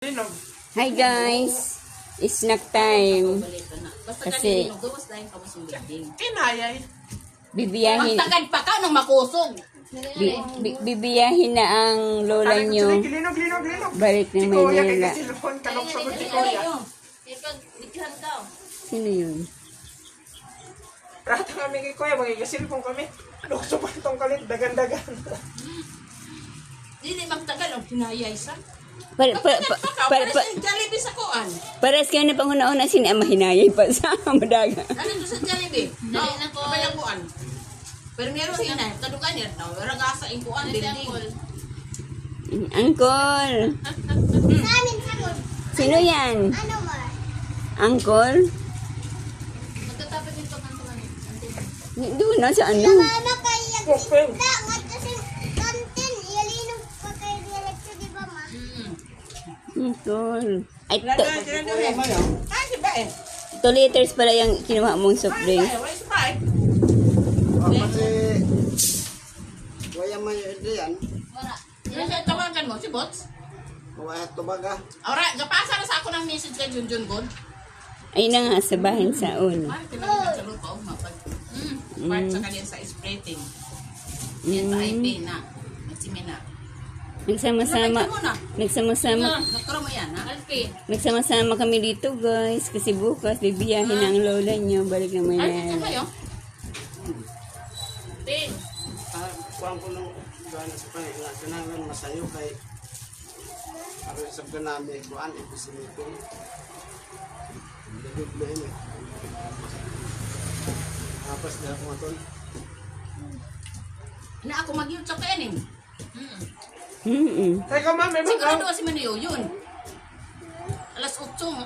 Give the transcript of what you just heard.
Hi guys, snack time. Kasi bibiyahin pa ka nang makusog. bibiyahin na ang lola nyo balik ng Maynila. Sino yun? Rata kami kay Kuya, magigasilpong kami. Lukso pa itong kalit, dagan-dagan. Hindi magtagal ang pinayay sa. Jollibee sa kuan. Pares kayo na panguna-una sinama hinayay pa sa madaga. Ano to sa Jollibee? Dali na ko. Kapag kuan. Pero meron hinay, kadukan niya na. Pero gasa in kuan building. Uncle. Sino yan? Ano ba? Uncle? Magtatapat dito ang kuan. Doon na sa ano? Mama kaya kita ngat kasi kantin ialinom pa kay diretso di ba ma? Uncle. Ay, Ay, di ba eh? 2 liters pala yung kinuha mong soft drinks. Why Sprite? Kasi waya man yun yan. Wala. Yung tawagan mo, si Bots? Waya tubaga. Alright, napasa na sa ako ng message kay Junjun God. Ayun na nga, sabahin sa ulo. Ay, tinagin sa lupa. Part sa kanyan sa spreading. Yan sa IP na. Magsimi na. Nagsama-sama Doktor mo yan, ha? Alpin. nagsama-sama kami dito guys kasi bukas bibiyahin ang lola nyo balik ng Ay, Maynila. kayo? Pin. Kuang ko nung gano'n sa pangalan. Kailangan masayo kay para sa ganami. Kuan, ipisilito. Ligod na yun eh. Tapos na ako matol. Na ako mag-YouTube ka yan eh. Mm-mm. Teka ma'am, may Siguro baga. doon si Manuyo yun. Alas 8.